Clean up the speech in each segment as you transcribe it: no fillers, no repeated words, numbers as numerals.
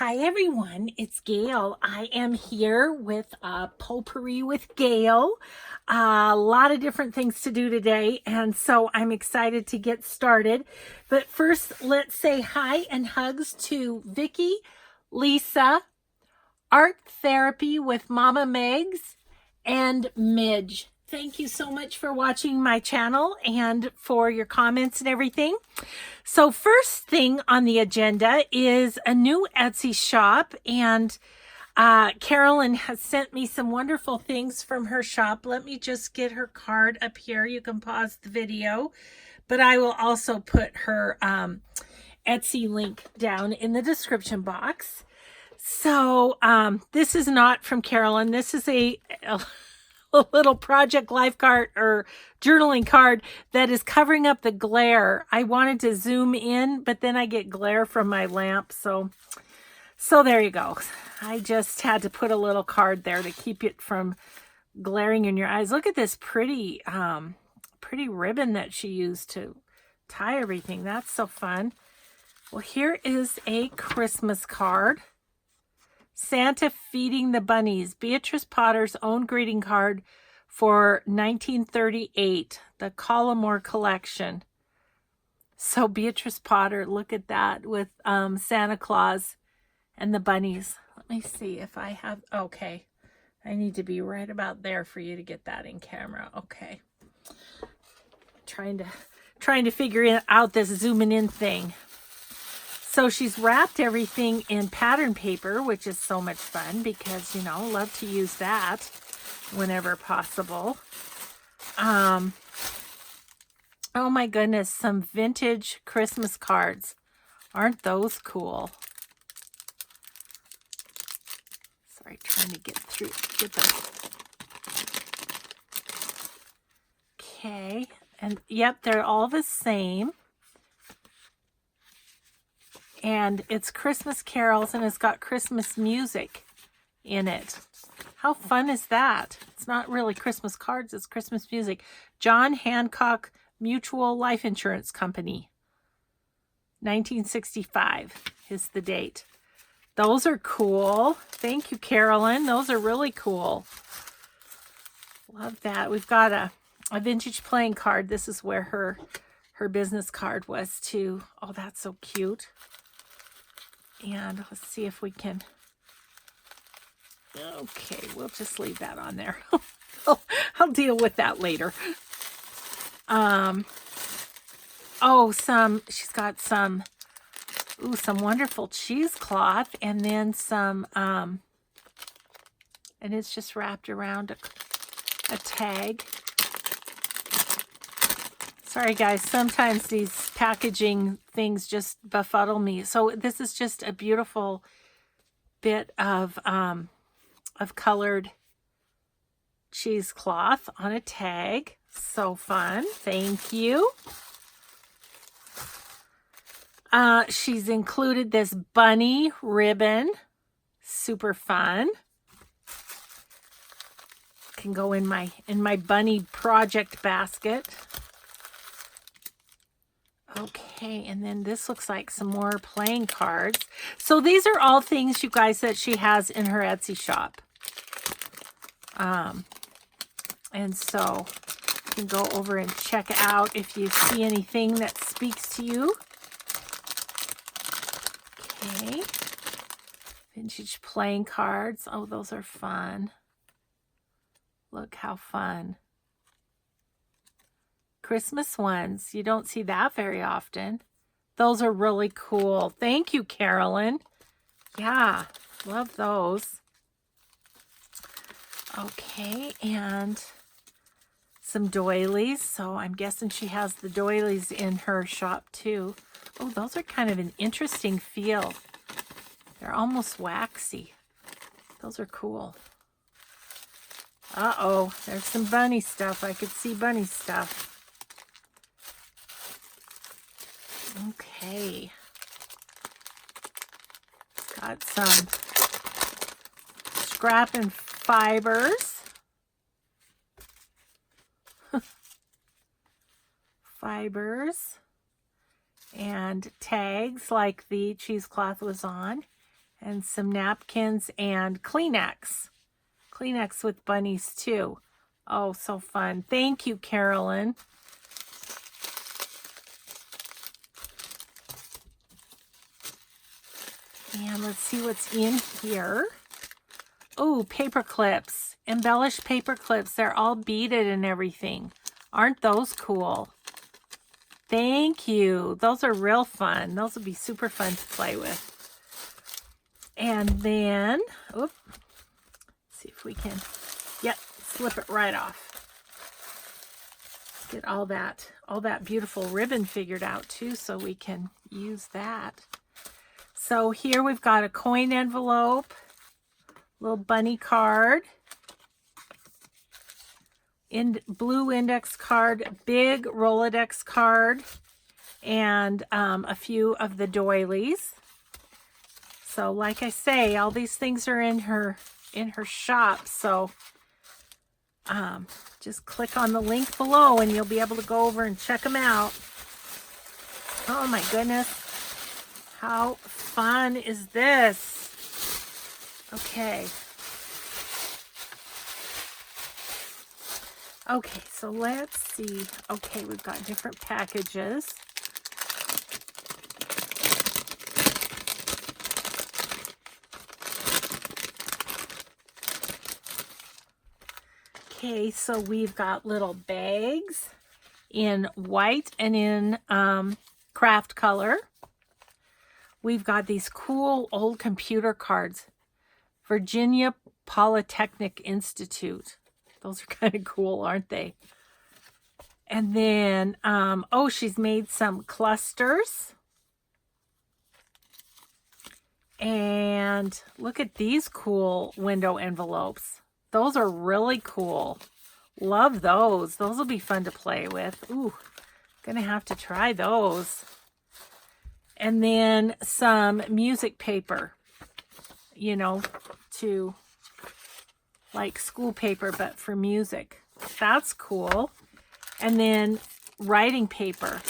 Hi everyone, it's Gayle. I am here with Potpourri with Gayle. A lot of different things to do today, and so I'm excited to get started. But first, let's say hi and hugs to Vicky, Lisa, Art Therapy with Mama Megs, and Midge. Thank you so much for watching my channel and for your comments and everything. So first thing on the agenda is a new Etsy shop, and Carolyn has sent me some wonderful things from her shop. Let me just get her card up here. You can pause the video, but I will also put her Etsy link down in the description box. So this is not from Carolyn. This is a little project life card or journaling card that is covering up the glare. I wanted to zoom in, but then I get glare from my lamp. So there you go. I just had to put a little card there to keep it from glaring in your eyes. Look at this pretty ribbon that she used to tie everything. That's so fun. Well, here is a Christmas card. Santa Feeding the Bunnies, Beatrice Potter's own greeting card for 1938, the Collimore collection. So Beatrice Potter, look at that with Santa Claus and the bunnies. Let me see if I have, okay. I need to be right about there for you to get that in camera. Okay. Trying to figure out this zooming in thing. So she's wrapped everything in pattern paper, which is so much fun because, you know, love to use that whenever possible. Oh my goodness, some vintage Christmas cards. Aren't those cool? Sorry, trying to get those. Okay, and yep, they're all the same. And it's Christmas carols, and it's got Christmas music in it. How fun is that? It's not really Christmas cards, it's Christmas music. John Hancock Mutual Life Insurance Company. 1965 is the date. Those are cool. Thank you, Carolyn. Those are really cool. Love that. We've got a vintage playing card. This is where her business card was too. Oh, that's so cute. And let's see if we can, okay, we'll just leave that on there. I'll deal with that later. Oh, she's got some wonderful cheesecloth, and then some, and it's just wrapped around a tag. Sorry guys, sometimes these packaging things just befuddle me. So this is just a beautiful bit of colored cheesecloth on a tag. So fun. Thank you. She's included this bunny ribbon. Super fun. Can go in my bunny project basket. Okay, and then this looks like some more playing cards. So these are all things, you guys, that she has in her Etsy shop. And so you can go over and check out if you see anything that speaks to you. Okay. Vintage playing cards. Oh, those are fun. Look how fun. Christmas ones. You don't see that very often. Those are really cool. Thank you, Carolyn. Yeah, love those. Okay, and some doilies. So I'm guessing she has the doilies in her shop too. Oh, those are kind of an interesting feel. They're almost waxy. Those are cool. Uh-oh, there's some bunny stuff. I could see bunny stuff. Okay. Got some scrap and fibers. Fibers. And tags like the cheesecloth was on. And some napkins and Kleenex. Kleenex with bunnies too. Oh, so fun. Thank you, Carolyn. And let's see what's in here. Oh, paper clips. Embellished paper clips. They're all beaded and everything. Aren't those cool? Thank you. Those are real fun. Those will be super fun to play with. And then, oops, see if we can, yep, slip it right off. Get all that beautiful ribbon figured out too, so we can use that. So here we've got a coin envelope, little bunny card, blue index card, big Rolodex card, and a few of the doilies. So like I say, all these things are in her shop. So just click on the link below and you'll be able to go over and check them out. Oh my goodness. How fun is this? Okay. Okay, so let's see. Okay, we've got different packages. Okay, so we've got little bags in white and in craft color. We've got these cool old computer cards. Virginia Polytechnic Institute. Those are kind of cool, aren't they? And then, oh, she's made some clusters. And look at these cool window envelopes. Those are really cool. Love those. Those will be fun to play with. Ooh, gonna have to try those. And then some music paper, you know, to like school paper, but for music. That's cool. And then writing paper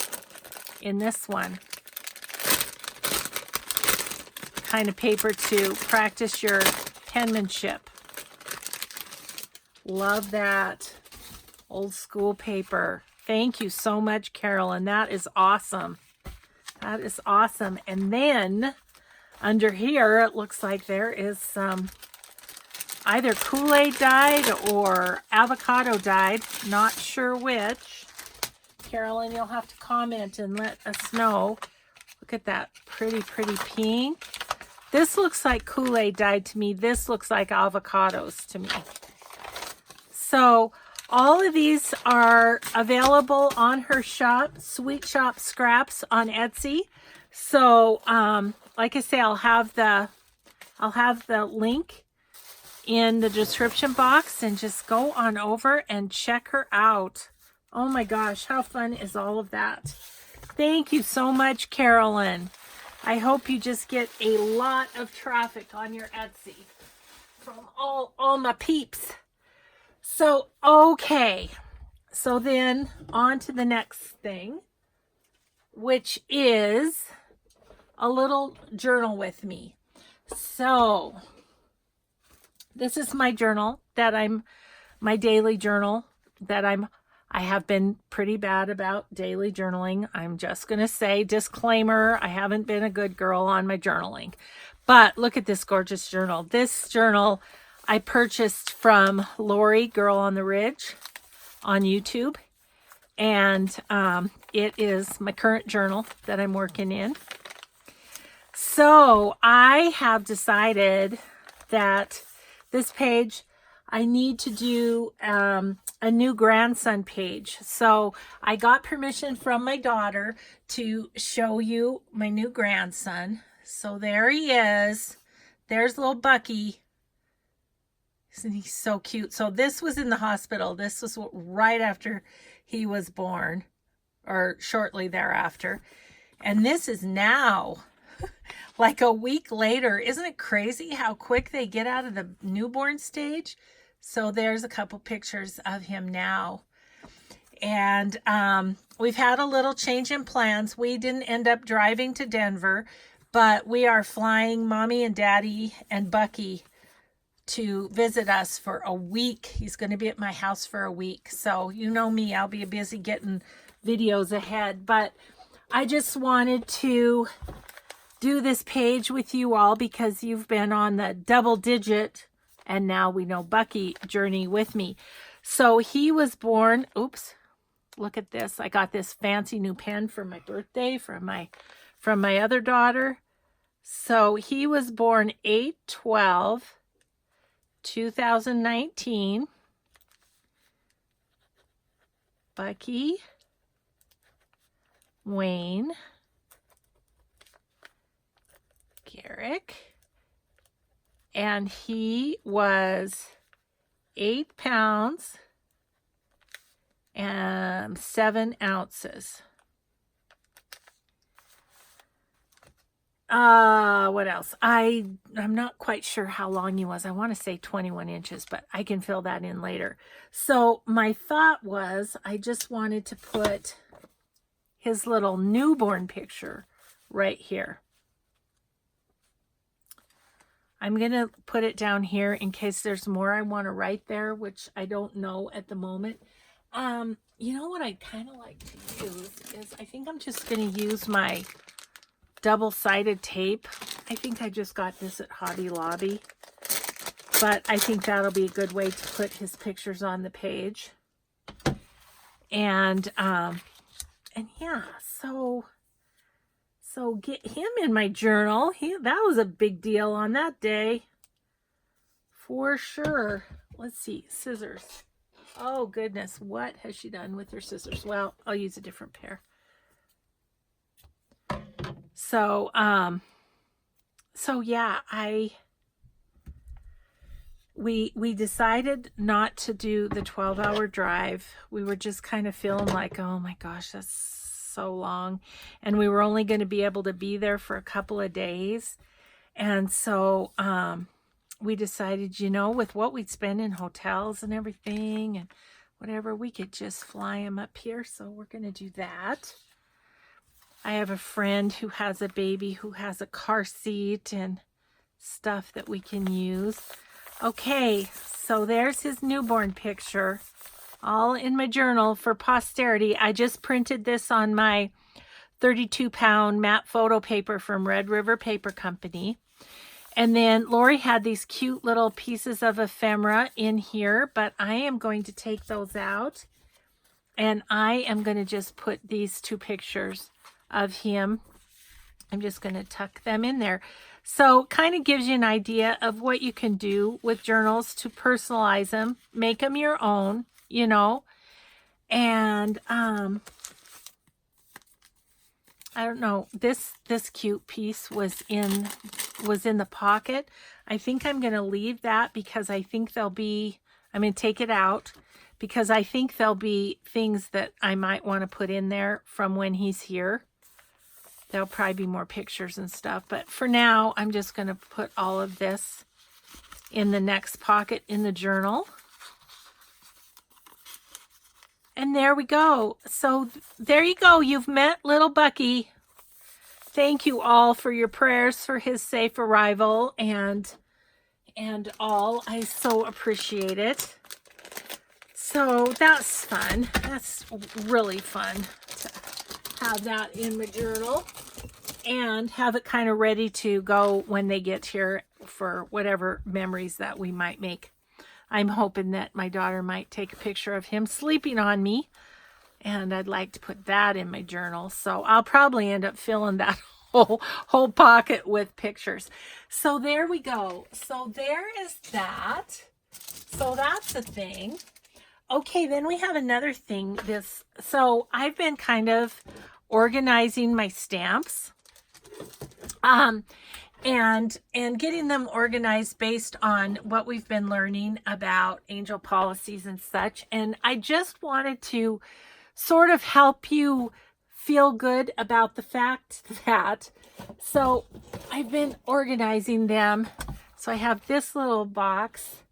in this one. Kind of paper to practice your penmanship. Love that old school paper. Thank you so much, Carolyn. That is awesome. That is awesome. And then under here, it looks like there is some either Kool-Aid dyed or avocado dyed. Not sure which. Carolyn, you'll have to comment and let us know. Look at that pretty, pretty pink. This looks like Kool-Aid dyed to me. This looks like avocados to me. So all of these are available on her shop, Sweet Shop Scraps on Etsy. So like I say, I'll have the link in the description box, and just go on over and check her out. Oh my gosh, how fun is all of that? Thank you so much, Carolyn. I hope you just get a lot of traffic on your Etsy from all my peeps. So, okay. So then on to the next thing, which is a little journal with me. So this is my journal my daily journal that I have been pretty bad about daily journaling. I'm just going to say, disclaimer, I haven't been a good girl on my journaling. But look at this gorgeous journal. This journal I purchased from Lori, Girl on the Ridge, on YouTube. And it is my current journal that I'm working in. So I have decided that this page, I need to do a new grandson page. So I got permission from my daughter to show you my new grandson. So there he is. There's little Bucky. Isn't he so cute? So this was in the hospital. This was right after he was born, or shortly thereafter. And this is now, like a week later. Isn't it crazy how quick they get out of the newborn stage? So there's a couple pictures of him now. And we've had a little change in plans. We didn't end up driving to Denver, but we are flying Mommy and Daddy and Bucky to visit us for a week. He's going to be at my house for a week. So you know me, I'll be busy getting videos ahead. But I just wanted to do this page with you all because you've been on the double digit, and now we know Bucky journey with me. So he was born, oops, look at this. I got this fancy new pen for my birthday from my other daughter. So he was born 8/12/2019. Bucky Wayne Garrick, and he was 8 pounds and 7 ounces. What else? I'm not quite sure how long he was. I want to say 21 inches, but I can fill that in later. So my thought was I just wanted to put his little newborn picture right here. I'm going to put it down here in case there's more I want to write there, which I don't know at the moment. You know what I kind of like to use is I think I'm just going to use my double-sided tape. I think I just got this at Hobby Lobby, but I think that'll be a good way to put his pictures on the page. And yeah, so get him in my journal. That was a big deal on that day, for sure. Let's see, scissors. Oh goodness, what has she done with her scissors? Well, I'll use a different pair. So yeah, we decided not to do the 12-hour drive. We were just kind of feeling like, oh my gosh, that's so long. And we were only going to be able to be there for a couple of days. And so we decided, you know, with what we'd spend in hotels and everything and whatever, we could just fly him up here. So we're going to do that. I have a friend who has a baby who has a car seat and stuff that we can use. Okay, so there's his newborn picture, all in my journal for posterity. I just printed this on my 32-pound matte photo paper from Red River Paper Company. And then Lori had these cute little pieces of ephemera in here, but I am going to take those out. And I am going to just put these 2 pictures of him. I'm just going to tuck them in there. So kind of gives you an idea of what you can do with journals to personalize them, make them your own, you know. And I don't know, this cute piece was in the pocket. I think I'm going to leave that because I think I'm going to take it out because I think there'll be things that I might want to put in there from when he's here. There'll probably be more pictures and stuff. But for now, I'm just going to put all of this in the next pocket in the journal. And there we go. So there you go. You've met little Bucky. Thank you all for your prayers for his safe arrival and all. I so appreciate it. So that's fun. That's really fun to have that in my journal and have it kind of ready to go when they get here for whatever memories that we might make. I'm hoping that my daughter might take a picture of him sleeping on me, and I'd like to put that in my journal. So I'll probably end up filling that whole pocket with pictures. So there we go. So there is that. So that's the thing. Okay, then we have another thing. So I've been kind of organizing my stamps, and getting them organized based on what we've been learning about angel policies and such. And I just wanted to sort of help you feel good about the fact that, so I've been organizing them. So I have this little box.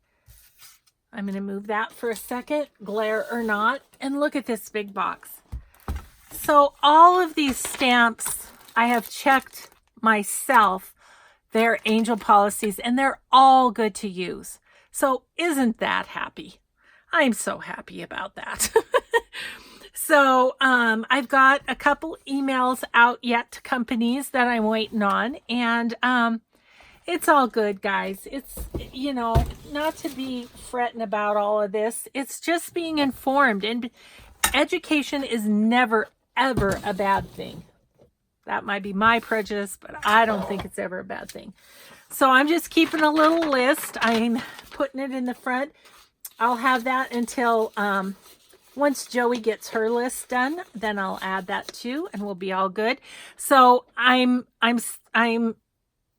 I'm going to move that for a second, glare or not, and look at this big box. So all of these stamps, I have checked myself their angel policies, and they're all good to use. So isn't that happy? I'm so happy about that. So I've got a couple emails out yet to companies that I'm waiting on, and it's all good, guys. It's, you know, not to be fretting about all of this. It's just being informed, and education is never, ever a bad thing. That might be my prejudice, but I don't think it's ever a bad thing. So I'm just keeping a little list. I'm putting it in the front. I'll have that until once Joey gets her list done, then I'll add that too, and we'll be all good. So I'm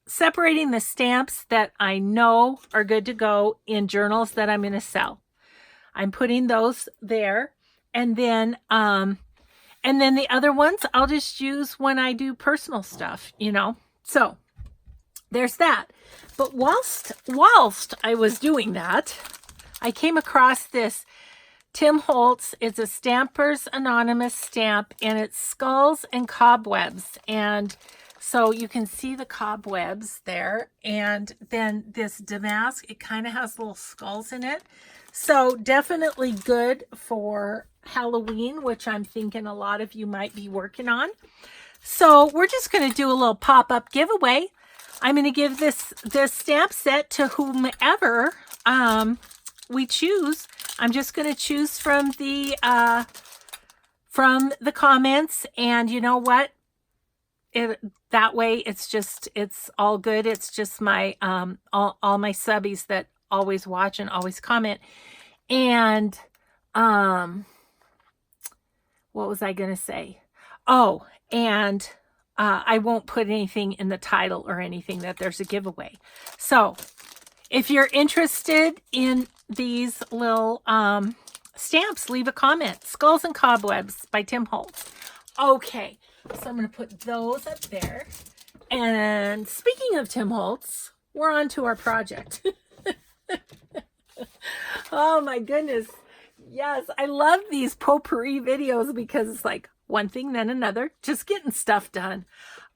separating the stamps that I know are good to go in journals that I'm going to sell. I'm putting those there, and then the other ones I'll just use when I do personal stuff, you know. So there's that. But whilst I was doing that, I came across this Tim Holtz. It's a Stampers Anonymous stamp, and it's skulls and cobwebs. And so you can see the cobwebs there. And then this damask, it kind of has little skulls in it. So definitely good for Halloween, which I'm thinking a lot of you might be working on. So we're just going to do a little pop-up giveaway. I'm going to give this stamp set to whomever we choose. I'm just going to choose from the comments, and you know what? That way it's all good. It's just my all my subbies that always watch and always comment. And what was I going to say? Oh, and I won't put anything in the title or anything that there's a giveaway. So if you're interested in these little stamps, leave a comment. Skulls and Cobwebs by Tim Holtz. Okay, so I'm going to put those up there. And speaking of Tim Holtz, we're on to our project. Oh my goodness. Yes, I love these potpourri videos because it's like one thing, then another, just getting stuff done.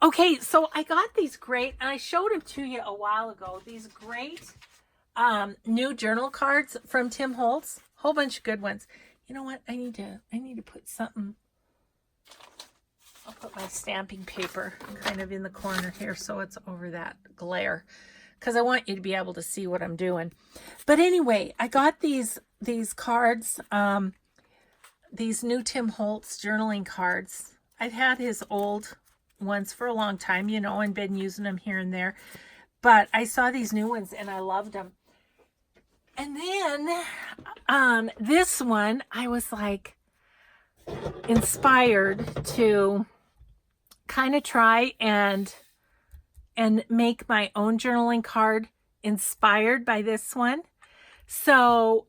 Okay, so I got these great, and I showed them to you a while ago, these great new journal cards from Tim Holtz. Whole bunch of good ones. You know what? I need to put something. I'll put my stamping paper kind of in the corner here so it's over that glare, because I want you to be able to see what I'm doing. But anyway, I got these cards, these new Tim Holtz journaling cards. I've had his old ones for a long time, you know, and been using them here and there. But I saw these new ones and I loved them. And then this one, I was like inspired to kind of try and make my own journaling card inspired by this one. So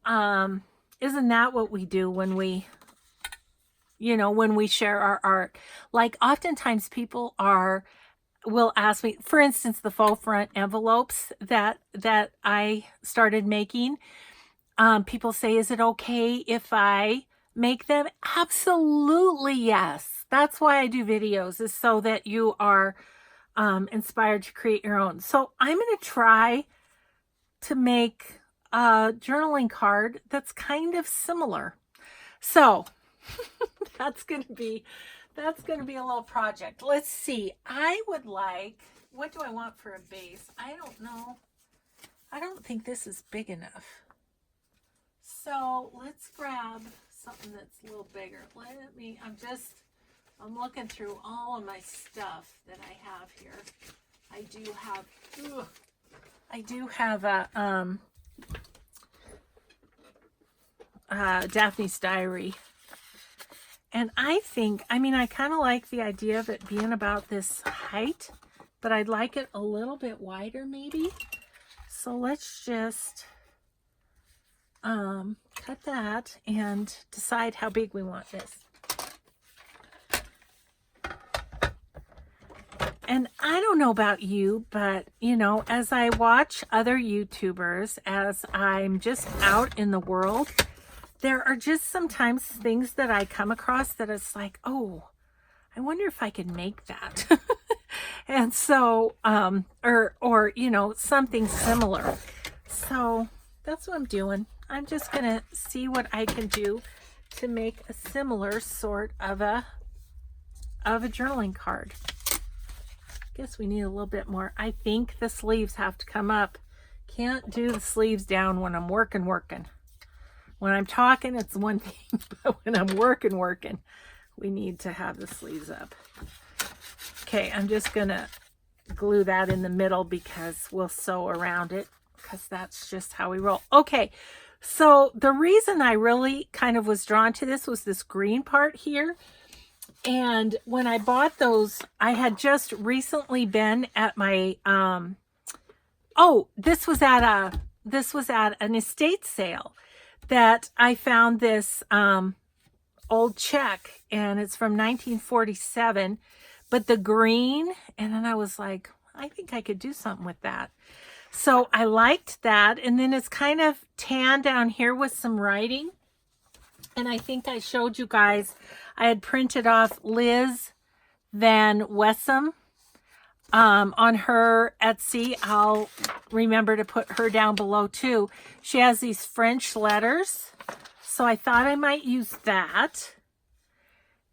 isn't that what we do when we, you know, when we share our art? Like oftentimes people will ask me, for instance, the faux front envelopes that I started making. People say, is it okay if I make them? Absolutely, yes. That's why I do videos, is so that you are inspired to create your own. So I'm going to try to make a journaling card that's kind of similar. So that's going to be a little project. Let's see. I would like, what do I want for a base? I don't know. I don't think this is big enough. So let's grab something that's a little bigger. I'm looking through all of my stuff that I have here. I do have a Daphne's Diary. And I kind of like the idea of it being about this height, but I'd like it a little bit wider maybe. So let's just cut that and decide how big we want this. And I don't know about you, but, you know, as I watch other YouTubers, as I'm just out in the world, there are just sometimes things that I come across that it's like, oh, I wonder if I can make that. And so, or, you know, something similar. So that's what I'm doing. I'm just going to see what I can do to make a similar sort of a journaling card. Guess we need a little bit more. I think the sleeves have to come up. Can't do the sleeves down when I'm working. When I'm talking, it's one thing, but when I'm working, we need to have the sleeves up. Okay, I'm just gonna glue that in the middle because we'll sew around it, because that's just how we roll. Okay, so the reason I really kind of was drawn to this was this green part here. And when I bought those, I had just recently been at my, this was at an estate sale that I found this, old check, and it's from 1947, but the green, and then I was like, I think I could do something with that. So I liked that, and then it's kind of tan down here with some writing, and I think I showed you guys, I had printed off Liz Van Wessem on her Etsy. I'll remember to put her down below too. She has these French letters, so I thought I might use that.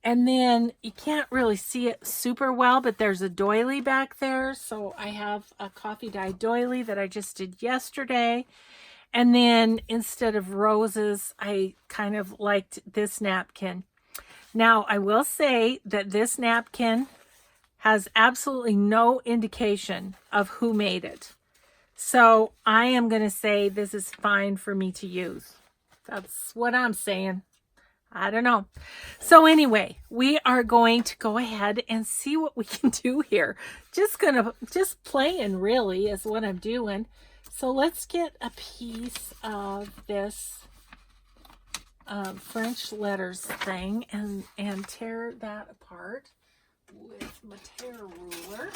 And then you can't really see it super well, but there's a doily back there. So I have a coffee dye doily that I just did yesterday. And then instead of roses, I kind of liked this napkin. Now, I will say that this napkin has absolutely no indication of who made it. So I am going to say this is fine for me to use. That's what I'm saying. I don't know. So anyway, we are going to go ahead and see what we can do here. Just playing really is what I'm doing. So let's get a piece of this French letters thing and tear that apart with my tear ruler.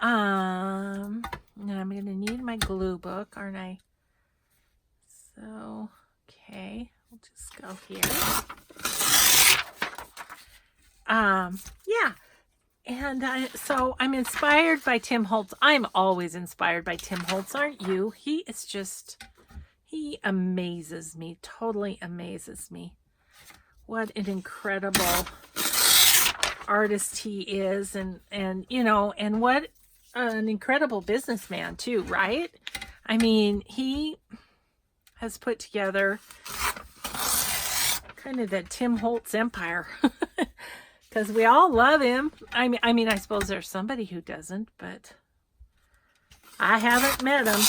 And I'm going to need my glue book, aren't I? So, okay, we'll just go here. Yeah. And so I'm inspired by Tim Holtz. I'm always inspired by Tim Holtz, aren't you? He amazes me, totally amazes me. What an incredible artist he is, and you know, and what an incredible businessman too, right? I mean, he has put together kind of the Tim Holtz empire. Because we all love him. I mean, I suppose there's somebody who doesn't, but I haven't met him.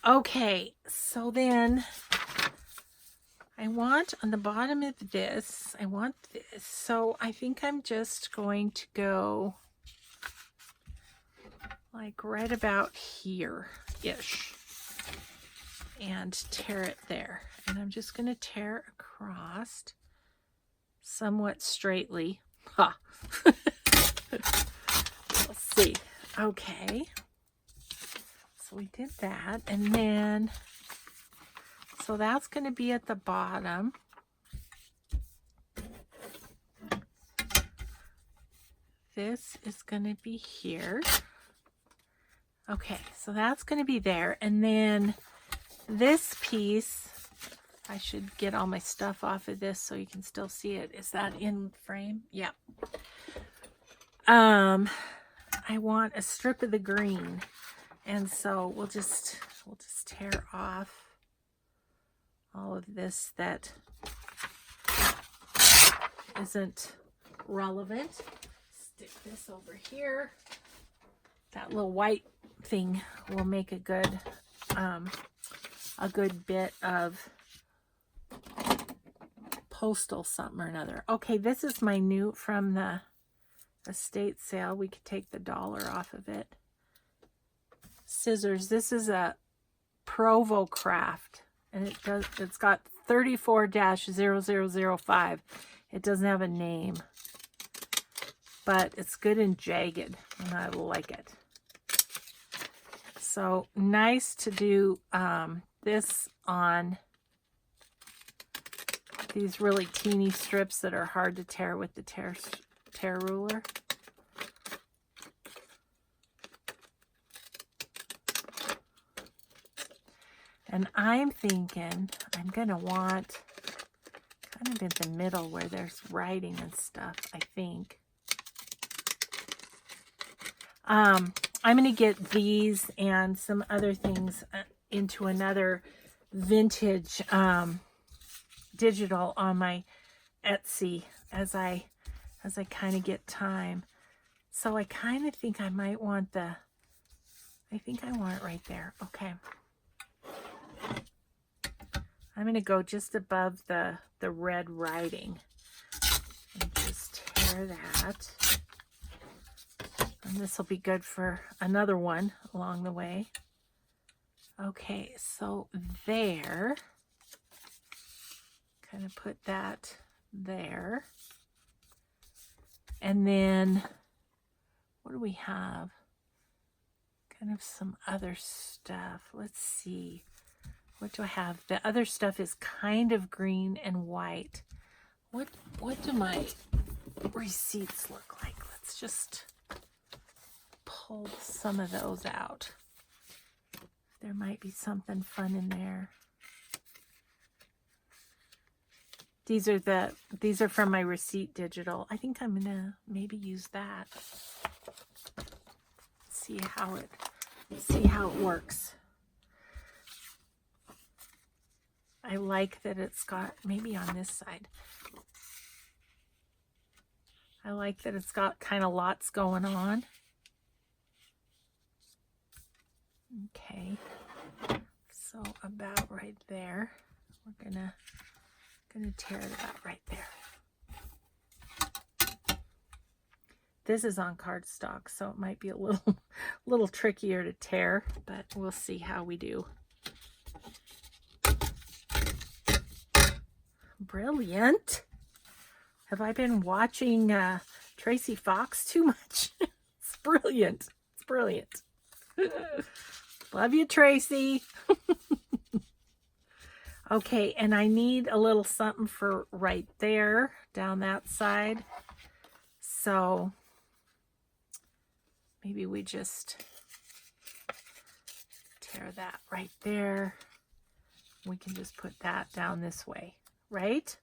Okay, so then I want on the bottom of this, I want this. So I think I'm just going to go like right about here-ish and tear it there. And I'm just going to tear across somewhat straightly. Ha! Let's see. Okay. So we did that. And then, so that's going to be at the bottom. This is going to be here. Okay, so that's going to be there. And then this piece, I should get all my stuff off of this so you can still see it. Is that in frame? Yeah. I want a strip of the green. And so we'll just tear off all of this that isn't relevant. Stick this over here. That little white thing will make a good bit of postal something or another. Okay, this is my new from the estate sale. We could take the $1 off of it. Scissors. This is a Provo Craft, and it's got 34-0005. It doesn't have a name, but it's good and jagged, and I like it. So nice to do this on these really teeny strips that are hard to tear with the tear ruler. And I'm thinking I'm going to want kind of in the middle where there's writing and stuff, I think. I'm going to get these and some other things into another vintage digital on my Etsy as I kind of get time. So I kind of think I might want I think I want it right there. Okay. I'm going to go just above the red writing and just tear that. And this will be good for another one along the way. Okay, so there. Kind of put that there. And then, what do we have? Kind of some other stuff. Let's see. What do I have? The other stuff is kind of green and white. What do my receipts look like? Let's just pull some of those out. There might be something fun in there. These are from my receipt digital. I think I'm gonna maybe use that. See how it works. I like that it's got, maybe on this side, I like that it's got kind of lots going on. Okay, so about right there. We're gonna tear it about right there. This is on cardstock, so it might be a little trickier to tear, but we'll see how we do. Brilliant. Have I been watching Tracy Fox too much? It's brilliant. It's brilliant. Love you, Tracy. Okay, and I need a little something for right there, down that side. So maybe we just tear that right there. We can just put that down this way. Right?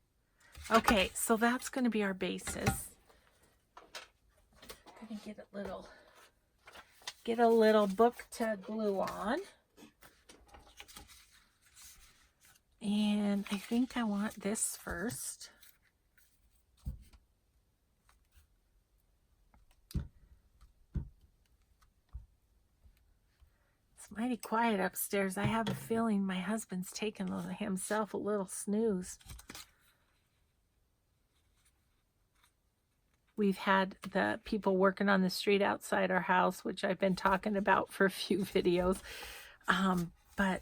Okay, so that's going to be our basis. I'm going to get a little book to glue on. And I think I want this first. It's mighty quiet upstairs. I have a feeling my husband's taking himself a little snooze. We've had the people working on the street outside our house, which I've been talking about for a few videos. But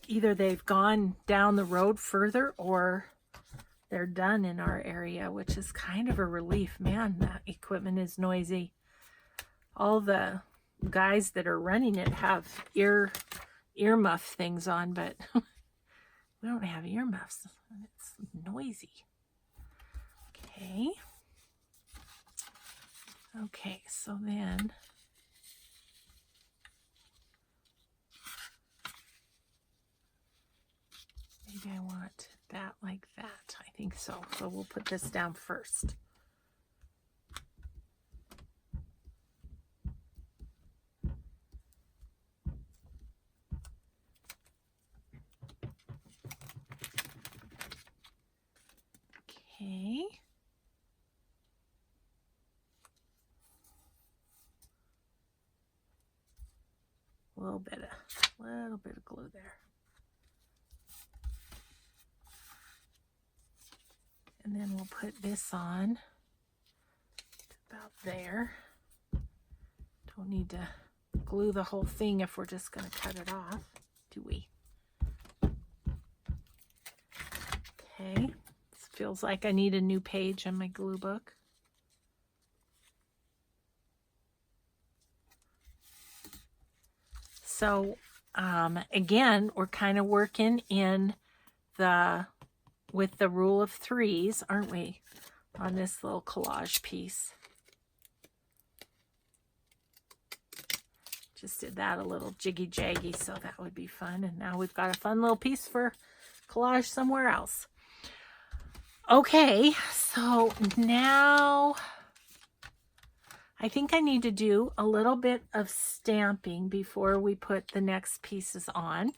either they've gone down the road further or they're done in our area, which is kind of a relief. Man, that equipment is noisy. All the guys that are running it have earmuff things on, but we don't have earmuffs. It's noisy. Okay, so then maybe I want that like that. I think so. So we'll put this down first. Okay. A little bit of glue there. And then we'll put this on about there. Don't need to glue the whole thing if we're just going to cut it off, do we? Okay. This feels like I need a new page on my glue book. So again, we're kind of working in the with the rule of threes, aren't we, on this little collage piece. Just did that a little jiggy-jaggy, so that would be fun. And now we've got a fun little piece for collage somewhere else. Okay, so now I think I need to do a little bit of stamping before we put the next pieces on.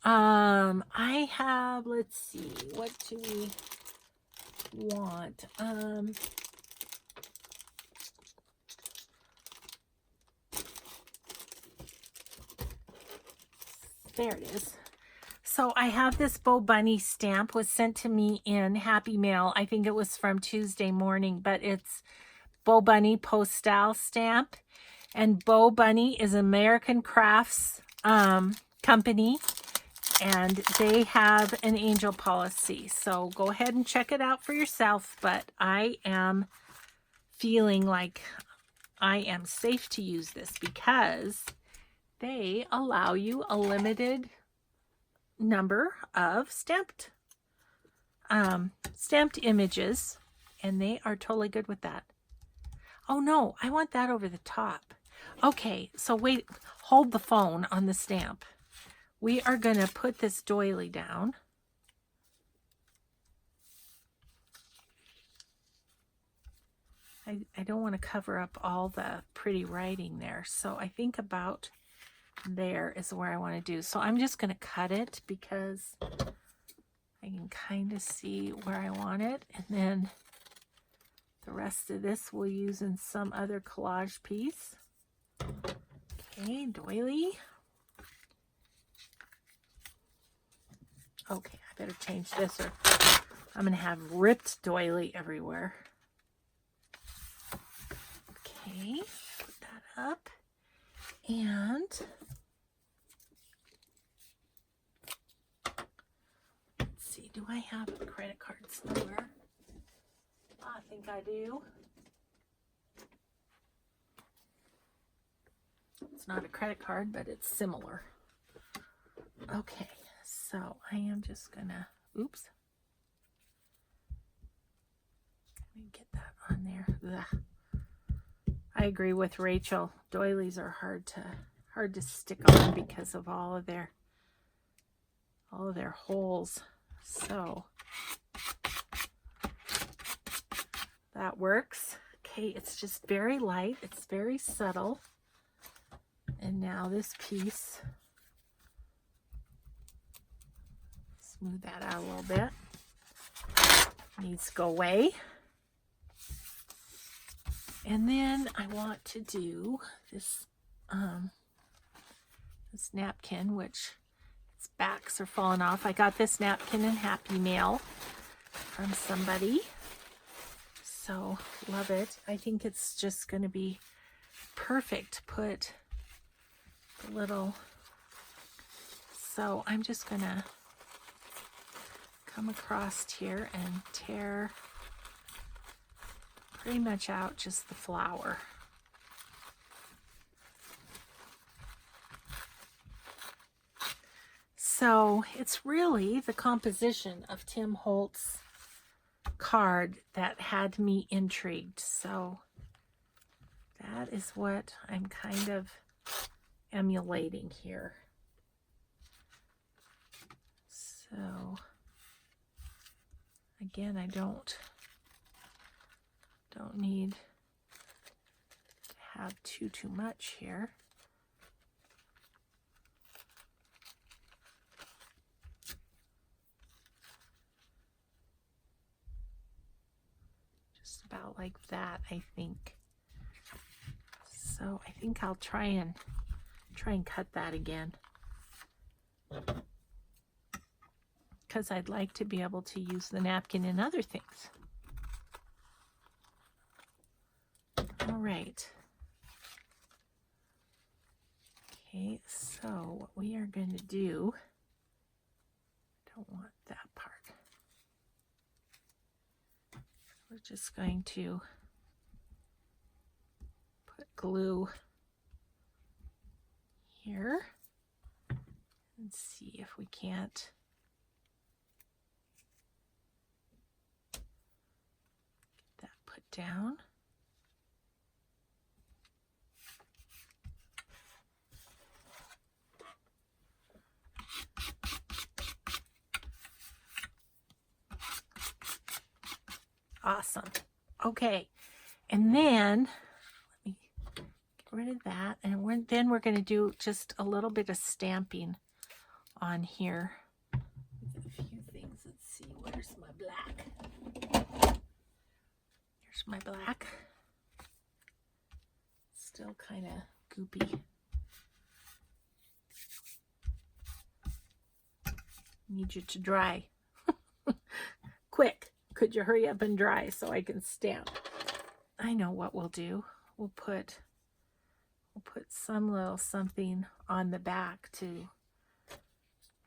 I have, let's see, what do we want? There it is. So I have this Bo Bunny stamp, was sent to me in Happy Mail. I think it was from Tuesday morning, but it's Bo Bunny Postal stamp. And Bo Bunny is American Crafts company, and they have an angel policy. So go ahead and check it out for yourself, but I am feeling like I am safe to use this because they allow you a limited number of stamped images, and they are totally good with that. Oh no, I want that over the top. Okay, so wait, hold the phone on the stamp. We are going to put this doily down. I don't want to cover up all the pretty writing there, so I think about there is where I want to do. So I'm just going to cut it because I can kind of see where I want it, and then the rest of this we'll use in some other collage piece. Okay, doily. Okay, I better change this or I'm going to have ripped doily everywhere. Okay, put that up. And let's see, do I have a credit card somewhere? I think I do. It's not a credit card, but it's similar. Okay, so I am just gonna, oops. Let me get that on there. Ugh. I agree with Rachel. Doilies are hard to stick on because of all of their holes. So that works. Okay, it's just very light. It's very subtle. And now this piece, smooth that out a little bit. Needs to go away. And then I want to do this this napkin, which its backs are falling off. I got this napkin in Happy Mail from somebody. So love it. I think it's just going to be perfect to put the little, so I'm just going to come across here and tear pretty much out just the flower. So it's really the composition of Tim Holtz card that had me intrigued. So that is what I'm kind of emulating here. So again, I don't need to have too much here. Just about like that, I think. So I think I'll try and cut that again, because I'd like to be able to use the napkin in other things. All right. Okay, so what we are going to do, I don't want that part. We're just going to put glue here and see if we can't down. Awesome. Okay, and then let me get rid of that, and then we're going to do just a little bit of stamping on here. A few things. Let's see. Where's my black? Here's my black. Still kind of goopy. Need you to dry. Quick. Could you hurry up and dry so I can stamp? I know what we'll do. We'll put some little something on the back to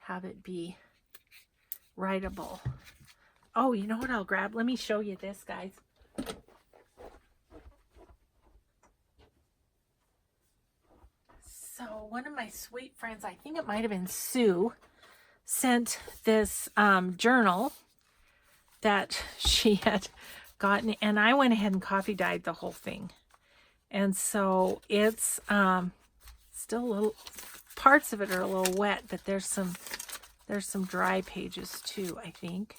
have it be writable. Oh, you know what I'll grab? Let me show you this, guys. So one of my sweet friends, I think it might have been Sue, sent this journal that she had gotten, and I went ahead and coffee dyed the whole thing. And so it's still a little, parts of it are a little wet, but there's some dry pages too, I think.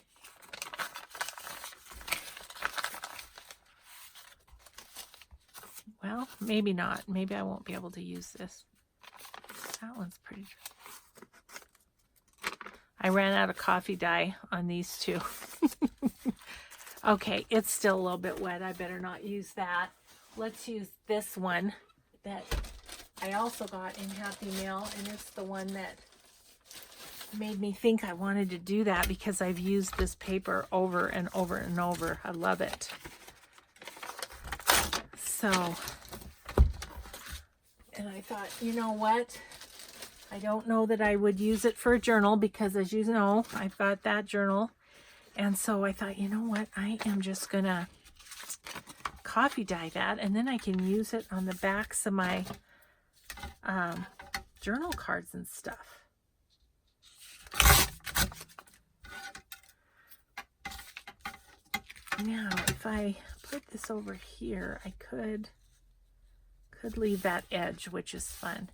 Well, maybe not. Maybe I won't be able to use this. That one's pretty dry. I ran out of coffee dye on these two. Okay, it's still a little bit wet. I better not use that. Let's use this one that I also got in Happy Mail, and it's the one that made me think I wanted to do that because I've used this paper over and over and over. I love it. So, and I thought, you know what? I don't know that I would use it for a journal because, as you know, I've got that journal. And so I thought, you know what? I am just going to coffee dye that, and then I can use it on the backs of my journal cards and stuff. Now, if I put this over here, I could leave that edge, which is fun.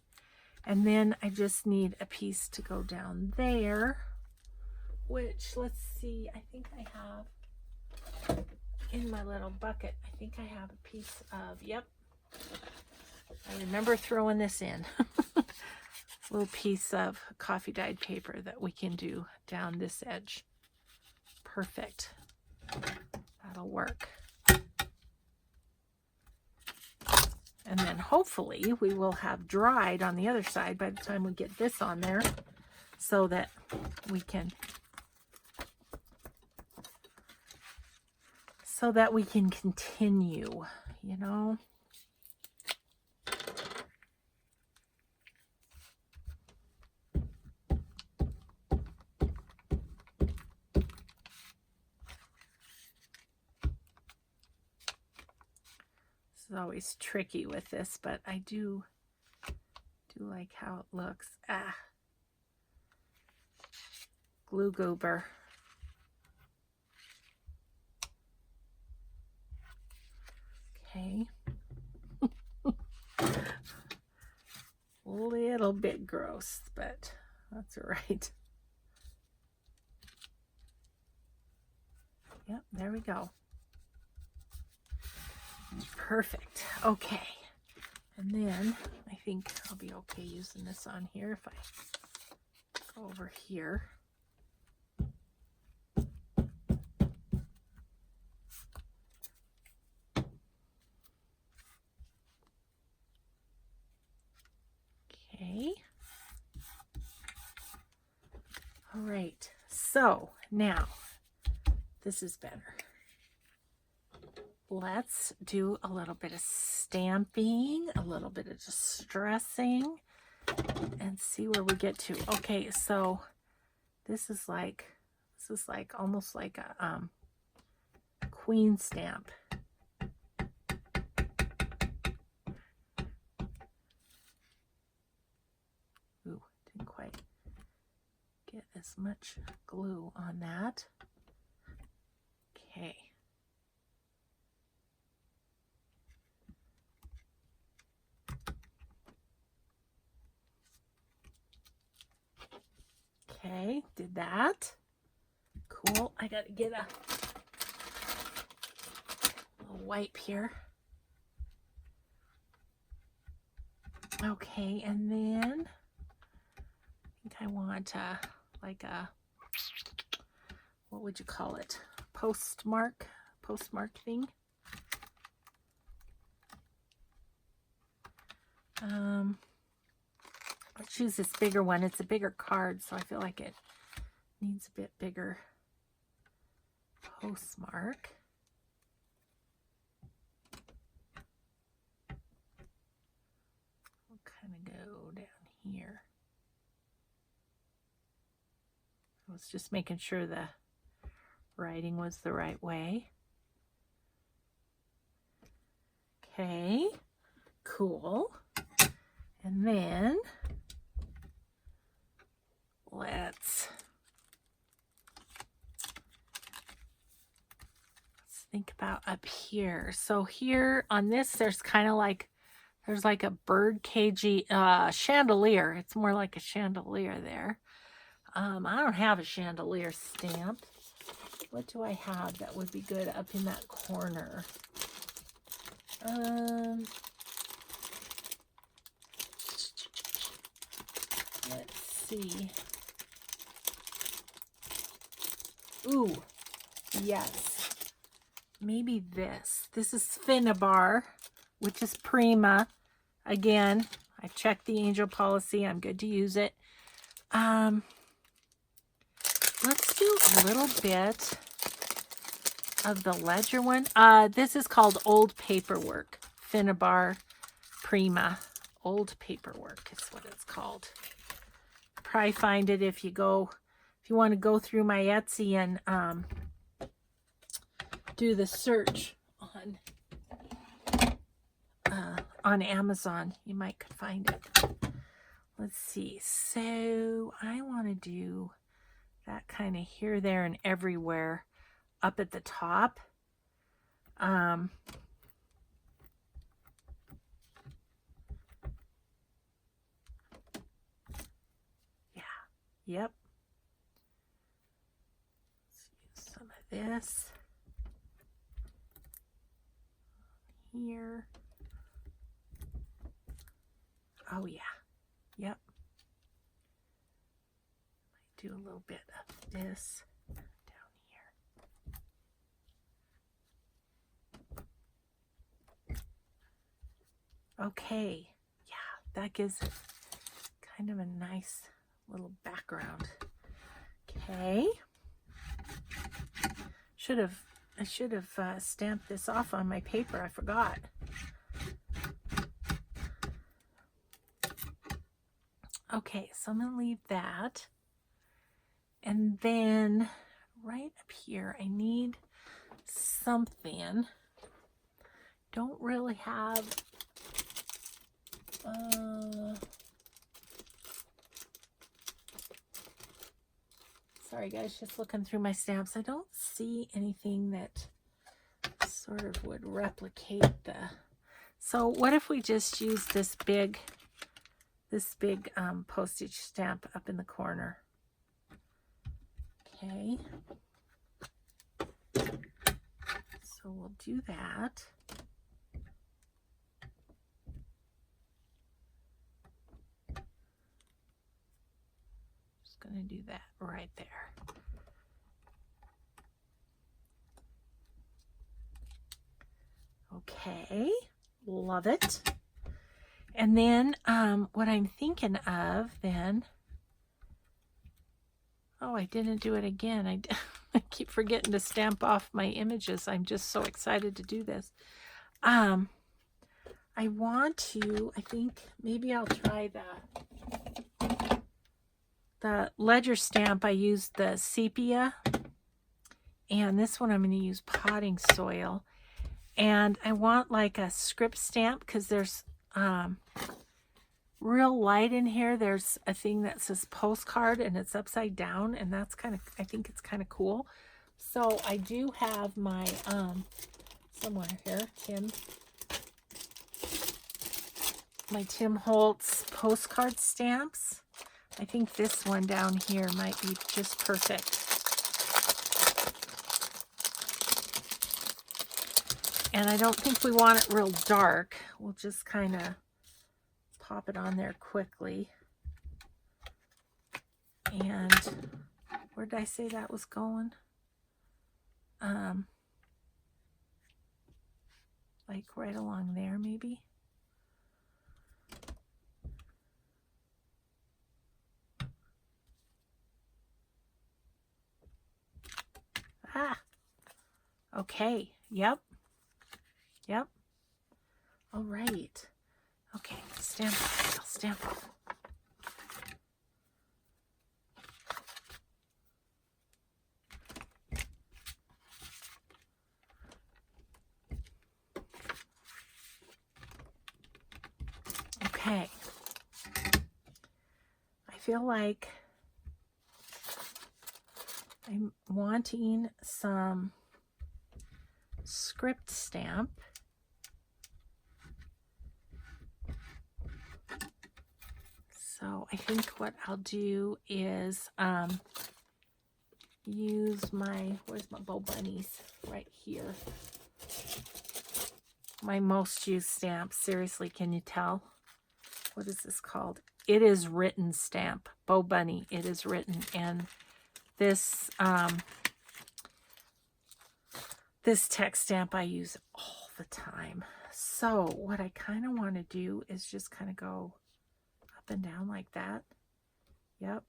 And then I just need a piece to go down there, which, let's see, I think I have in my little bucket, I think I have a piece of, yep, I remember throwing this in. A little piece of coffee dyed paper that we can do down this edge. Perfect. That'll work. And then hopefully we will have dried on the other side by the time we get this on there, so that we can continue, you know. It's always tricky with this, but I do like how it looks. Glue goober. Okay. Little bit gross, but that's all right. Yep, there we go. Perfect. Okay. And then I think I'll be okay using this on here if I go over here. Okay. All right. So now this is better. Let's do a little bit of stamping, a little bit of distressing, and see where we get to. Okay, so this is like almost like a queen stamp. Ooh, didn't quite get as much glue on that. Okay. Okay, did that. Cool. I gotta get a little wipe here. Okay, and then I think I want like a, what would you call it? Postmark thing. Let's use this bigger one. It's a bigger card, so I feel like it needs a bit bigger postmark. We'll kind of go down here. I was just making sure the writing was the right way. Okay, cool. And then let's think about up here. So here on this, there's kind of like, there's like a bird cagey chandelier. It's more like a chandelier there. I don't have a chandelier stamp. What do I have that would be good up in that corner? Let's see. Ooh, yes. Maybe this. This is Finnabar, which is Prima. Again, I've checked the angel policy. I'm good to use it. Let's do a little bit of the ledger one. This is called Old Paperwork. Finnabar Prima. Old Paperwork is what it's called. Probably find it if you want to go through my Etsy and do the search on Amazon. You might could find it. Let's see. So I want to do that kind of here, there, and everywhere up at the top. Yep. Let's use some of this here. Oh yeah. Yep. Might do a little bit of this down here. Okay. Yeah, that gives it kind of a nice little background. Okay. I should have stamped this off on my paper. I forgot. Okay, so I'm gonna leave that. And then right up here, I need something. Don't really have sorry guys, just looking through my stamps. I don't see anything that sort of would replicate the... So what if we just use this big postage stamp up in the corner? Okay. So we'll do that. Just going to do that right there. Okay, love it. And then what I'm thinking of then, oh, I didn't do it again. I keep forgetting to stamp off my images. I'm just so excited to do this. I think maybe I'll try the ledger stamp. I used the sepia, and this one I'm going to use potting soil. And I want like a script stamp because there's real light in here. There's a thing that says postcard and it's upside down, and that's kind of, I think it's kind of cool. So I do have my somewhere here, my Tim Holtz postcard stamps. I think this one down here might be just perfect. And I don't think we want it real dark. We'll just kind of pop it on there quickly. And where did I say that was going? Like right along there, maybe. Ah, okay. Yep. Yep. All right. Okay, stamp off. I'll stamp off. Okay. I feel like I'm wanting some script stamp. So I think what I'll do is use my, where's my bow bunnies? Right here. My most used stamp. Seriously, can you tell? What is this called? It is written stamp. Bow bunny. It is written. And this this text stamp I use all the time. So what I kind of want to do is just kind of go up and down like that. Yep.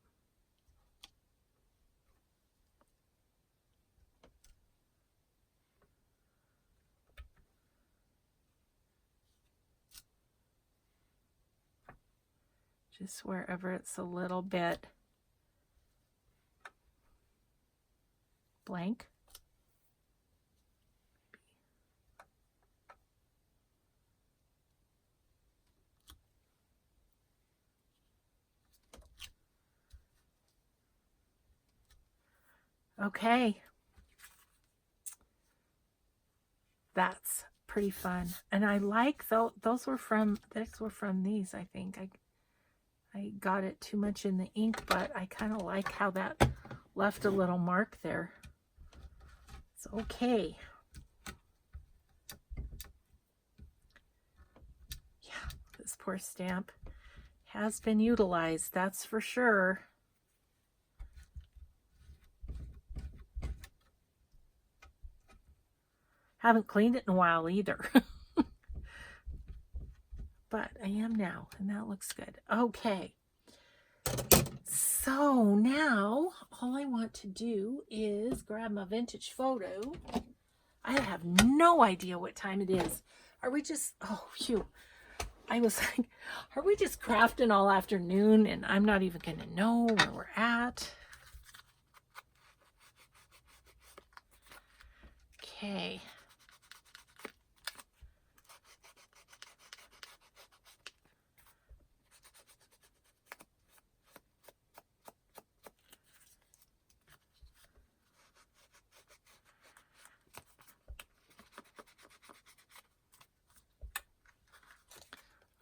Just wherever it's a little bit blank. Okay. That's pretty fun. And I like those were from these, I think. I got it too much in the ink, but I kind of like how that left a little mark there. It's okay. Yeah, this poor stamp has been utilized, that's for sure. Haven't cleaned it in a while either. But I am now, and that looks good. Okay. So now all I want to do is grab my vintage photo. I have no idea what time it is. Are we just, oh, phew. I was like, are we just crafting all afternoon and I'm not even going to know where we're at? Okay.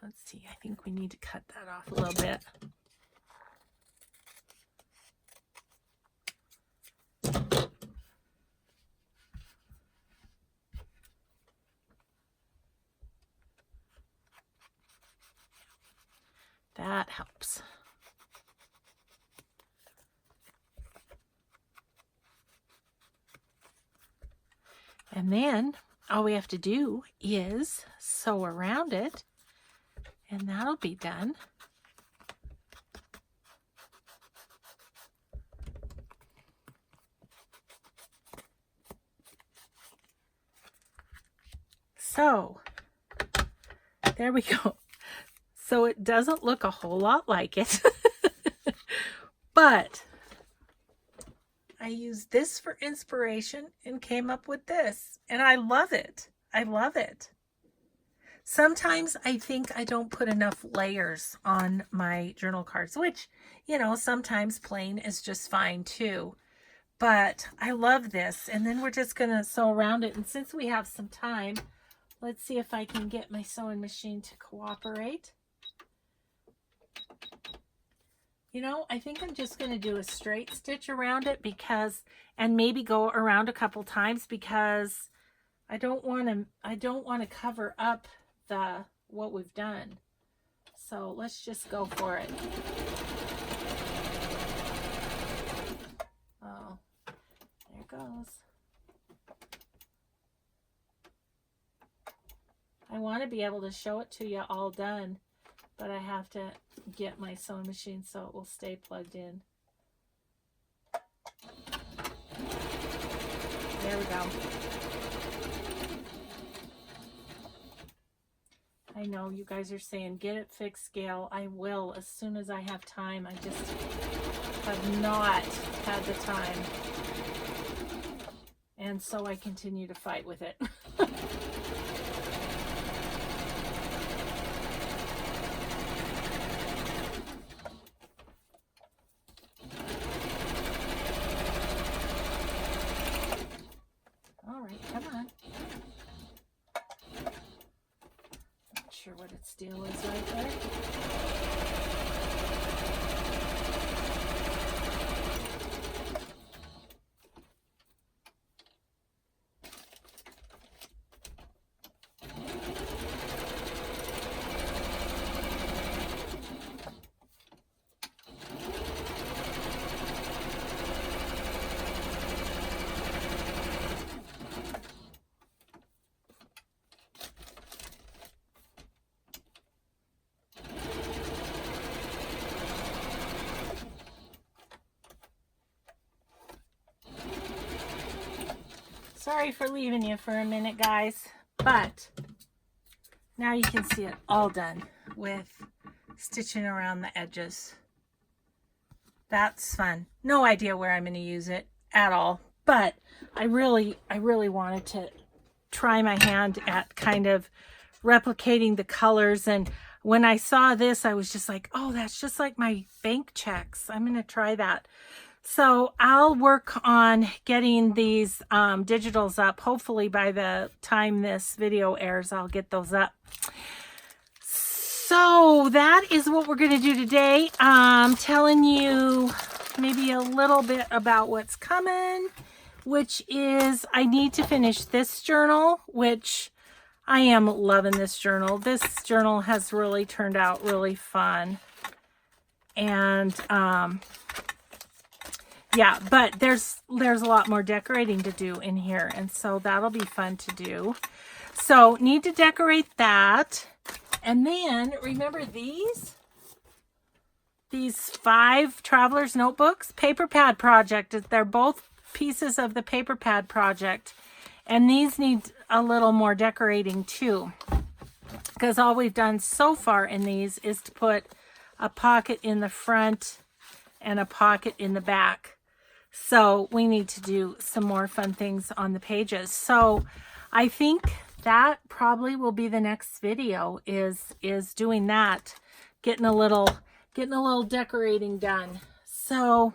Let's see, I think we need to cut that off a little bit. That helps. And then all we have to do is sew around it, and that'll be done. So there we go. So it doesn't look a whole lot like it, but I used this for inspiration and came up with this, and I love it. I love it. Sometimes I think I don't put enough layers on my journal cards, which, you know, sometimes plain is just fine too. But I love this. And then we're just going to sew around it. And since we have some time, let's see if I can get my sewing machine to cooperate. You know, I think I'm just going to do a straight stitch around it because, and maybe go around a couple times because I don't want to cover up what we've done. So let's just go for it. Oh, there it goes. I want to be able to show it to you all done, but I have to get my sewing machine so it will stay plugged in. There we go. I know you guys are saying, get it fixed, Gayle. I will as soon as I have time. I just have not had the time. And so I continue to fight with it. All right, come on. Not sure what its deal is right there. Sorry for leaving you for a minute, guys, but now you can see it all done with stitching around the edges. That's fun. No idea where I'm going to use it at all, but I really wanted to try my hand at kind of replicating the colors. And when I saw this, I was just like, oh, that's just like my bank checks. I'm going to try that. So I'll work on getting these digitals up. Hopefully by the time this video airs, I'll get those up. So that is what we're going to do today. Telling you maybe a little bit about what's coming, which is I need to finish this journal, which I am loving this journal. This journal has really turned out really fun. And yeah, but there's a lot more decorating to do in here, and so that'll be fun to do. So need to decorate that. And then remember these 5 Traveler's Notebooks, Paper Pad Project. They're both pieces of the Paper Pad Project. And these need a little more decorating too, because all we've done so far in these is to put a pocket in the front and a pocket in the back. So we need to do some more fun things on the pages. So I think that probably will be the next video is doing that, getting a little decorating done. So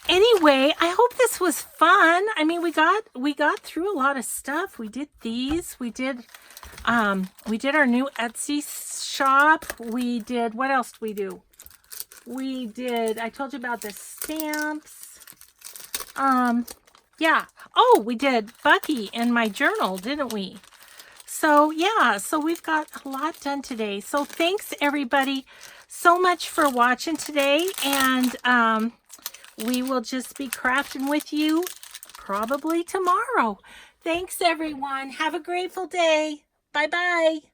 anyway, I hope this was fun. I mean, we got through a lot of stuff. We did these. We did our new Etsy shop. We did, what else did we do? We did, I told you about the stamps. Yeah. Oh, we did Bucky in my journal, didn't we? So yeah, so we've got a lot done today. So thanks everybody so much for watching today. And we will just be crafting with you probably tomorrow. Thanks everyone. Have a grateful day. Bye-bye.